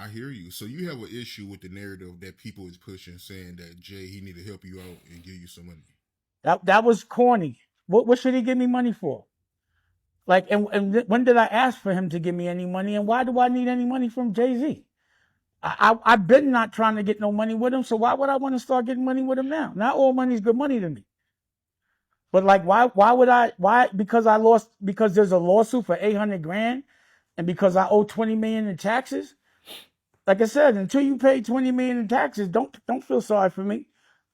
I hear you. So you have an issue with the narrative that people is pushing, saying that Jay he need to help you out and give you some money. That was corny. What should he give me money for? Like, when did I ask for him to give me any money? And why do I need any money from Jay Z? I've been not trying to get no money with him, so why would I want to start getting money with him now? Not all money's good money to me. But like, why would I? Why? Because I lost. Because there's a lawsuit for 800 grand, and because I owe 20 million in taxes. Like I said, until you pay 20 million in taxes, don't feel sorry for me.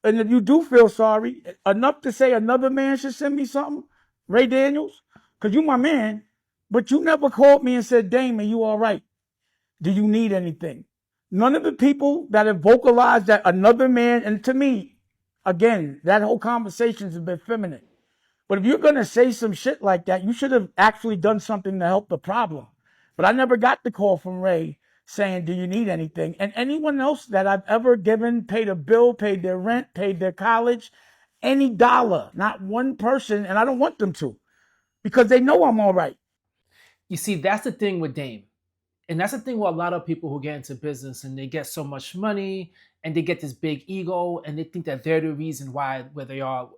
And if you do feel sorry, enough to say another man should send me something, Ray Daniels, because you my man, but you never called me and said, Damon, you all right? Do you need anything? None of the people that have vocalized that another man, and to me, again, that whole conversation has been feminine. But if you're going to say some shit like that, you should have actually done something to help the problem. But I never got the call from Ray saying, do you need anything? And anyone else that I've ever given, paid a bill, paid their rent, paid their college, any dollar, not one person, and I don't want them to, because they know I'm all right. You see, that's the thing with Dame. And that's the thing with a lot of people who get into business and they get so much money and they get this big ego and they think that they're the reason why where they are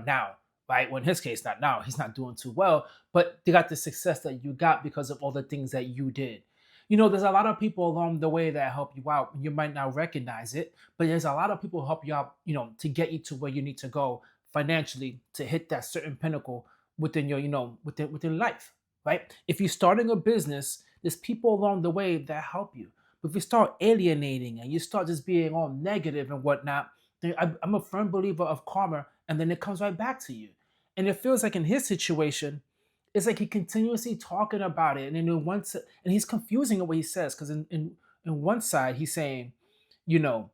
now. Right? Well, in his case, not now. He's not doing too well, but they got the success that you got because of all the things that you did. You know, there's a lot of people along the way that help you out. You might not recognize it, but there's a lot of people who help you out, you know, to get you to where you need to go financially to hit that certain pinnacle within your, you know, within life, right? If you're starting a business, there's people along the way that help you. But if you start alienating and you start just being all negative and whatnot, then I'm a firm believer of karma, and then it comes right back to you. And it feels like in his situation, it's like he continuously talking about it, and then and he's confusing in what he says because in one side he's saying, you know,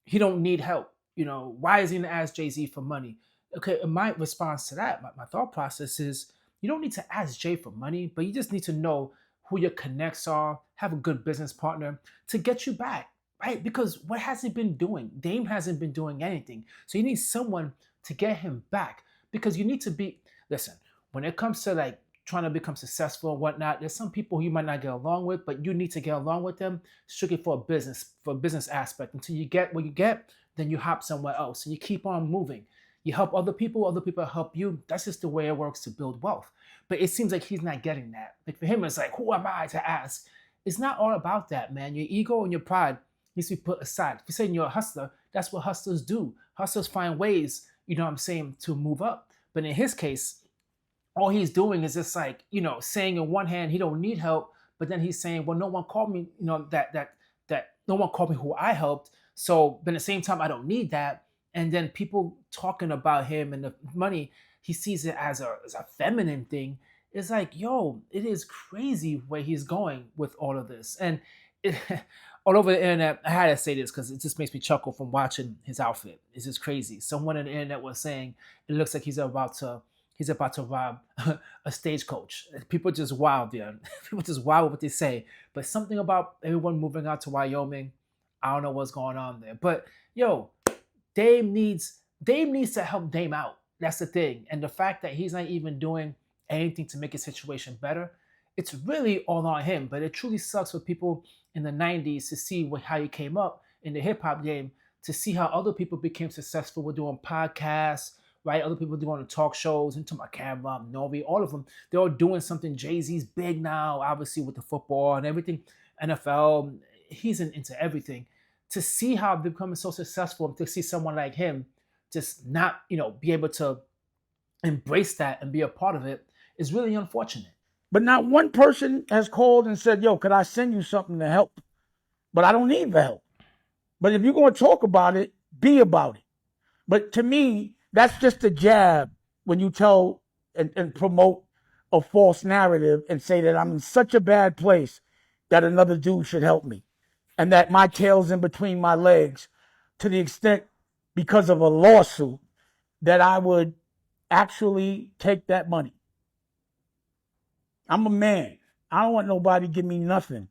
he don't need help. You know, why is he gonna ask Jay Z for money? Okay, and my response to that, my thought process is, you don't need to ask Jay for money, but you just need to know who your connects are, have a good business partner to get you back, right? Because what has he been doing? Dame hasn't been doing anything, so you need someone to get him back because you need to be. Listen, when it comes to like trying to become successful and whatnot, there's some people you might not get along with, but you need to get along with them strictly for a business aspect. Until you get what you get, then you hop somewhere else and you keep on moving. You help other people help you. That's just the way it works to build wealth. But it seems like he's not getting that. Like for him, it's like, who am I to ask? It's not all about that, man. Your ego and your pride needs to be put aside. If you're saying you're a hustler, that's what hustlers do. Hustlers find ways, you know what I'm saying, to move up. But in his case, all he's doing is just like, you know, saying in one hand he don't need help, but then he's saying, well, no one called me, you know, that no one called me who I helped. So but at the same time, I don't need that. And then people talking about him and the money, he sees it as a feminine thing. It's like, yo, it is crazy where he's going with all of this. And it, all over the internet, I had to say this because it just makes me chuckle from watching his outfit. It's just crazy. Someone on the internet was saying it looks like he's about to rob a stagecoach. People just wild, yeah. People just wild with what they say. But something about everyone moving out to Wyoming, I don't know what's going on there. But yo, Dame needs to help Dame out. That's the thing. And the fact that he's not even doing anything to make his situation better, it's really all on him. But it truly sucks for people in the 90s to see how he came up in the hip hop game, to see how other people became successful with doing podcasts, right? Other people doing the talk shows, into my camera, Novi, all of them. They're all doing something. Jay-Z's big now, obviously with the football and everything, NFL. He's into everything. To see how they're becoming so successful, to see someone like him just not, you know, be able to embrace that and be a part of it is really unfortunate. But not one person has called and said, yo, could I send you something to help? But I don't need the help. But if you're going to talk about it, be about it. But to me, that's just a jab when you tell and promote a false narrative and say that I'm in such a bad place that another dude should help me, and that my tail's in between my legs to the extent, because of a lawsuit, that I would actually take that money. I'm a man. I don't want nobody to give me nothing.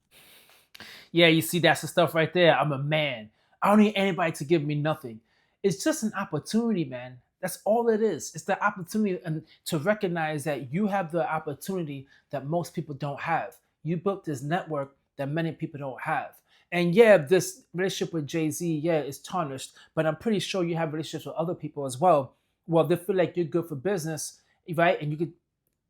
Yeah, you see, that's the stuff right there. I'm a man. I don't need anybody to give me nothing. It's just an opportunity, man. That's all it is. It's the opportunity and to recognize that you have the opportunity that most people don't have. You built this network that many people don't have. And yeah, this relationship with Jay-Z, yeah, is tarnished, but I'm pretty sure you have relationships with other people as well. Well, they feel like you're good for business, right? And you could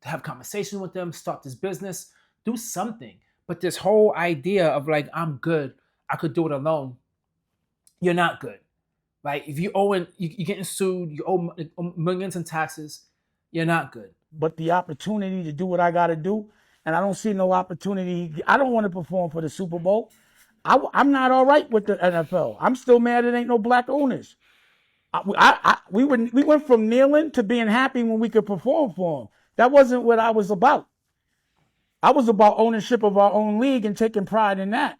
have conversation with them, start this business, do something. But this whole idea of like, I'm good, I could do it alone, you're not good. Right? If you owing, you're getting sued, you owe millions in taxes, you're not good. But the opportunity to do what I got to do, and I don't see no opportunity. I don't want to perform for the Super Bowl. I'm not all right with the NFL. I'm still mad it ain't no black owners. We went from kneeling to being happy when we could perform for them. That wasn't what I was about. I was about ownership of our own league and taking pride in that.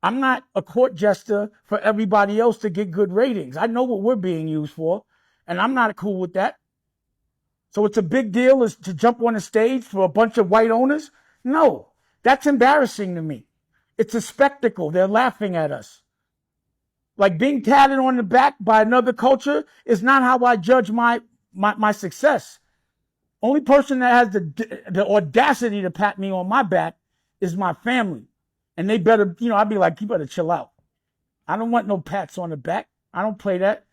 I'm not a court jester for everybody else to get good ratings. I know what we're being used for, and I'm not cool with that. So it's a big deal is to jump on a stage for a bunch of white owners? No, that's embarrassing to me. It's a spectacle. They're laughing at us. Like being tatted on the back by another culture is not how I judge my success. Only person that has the audacity to pat me on my back is my family. And they better, I'd be like, you better chill out. I don't want no pats on the back. I don't play that.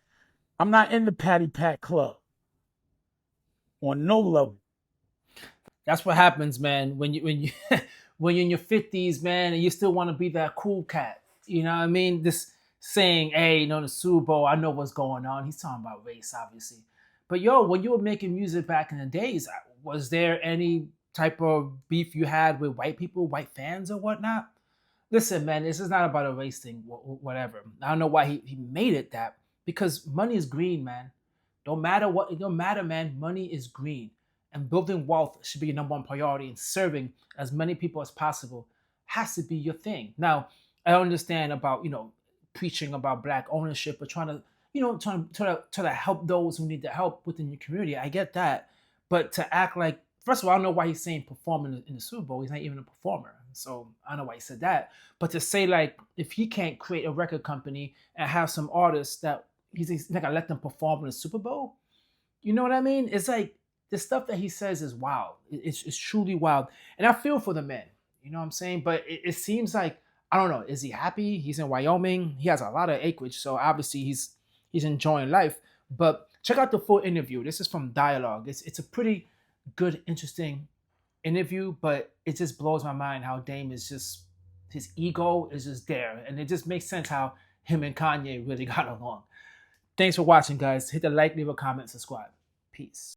I'm not in the patty pat club. On no level. That's what happens, man, when you when you're in your 50s, man, and you still want to be that cool cat. You know what I mean? This saying, hey, the Super Bowl, I know what's going on. He's talking about race, obviously. But yo, when you were making music back in the days, was there any type of beef you had with white people, white fans or whatnot? Listen, man, this is not about a race thing, whatever. I don't know why he made it that, because money is green, man. Don't matter what, it don't matter, man. Money is green. And building wealth should be your number one priority, and serving as many people as possible has to be your thing. Now, I understand about, preaching about black ownership, but trying to help those who need the help within your community. I get that. But to act like, first of all, I don't know why he's saying performing in the Super Bowl. He's not even a performer. So I don't know why he said that. But to say, like, if he can't create a record company and have some artists that he's not gonna let them perform in the Super Bowl, you know what I mean? It's like the stuff that he says is wild. It's truly wild. And I feel for the man. You know what I'm saying? But it seems like, I don't know, is he happy? He's in Wyoming. He has a lot of acreage, so obviously he's enjoying life. But check out the full interview. This is from Dialogue. It's a pretty good, interesting interview, but it just blows my mind how Dame is just, his ego is just there. And it just makes sense how him and Kanye really got along. Thanks for watching, guys. Hit the like, leave a comment, subscribe. Peace.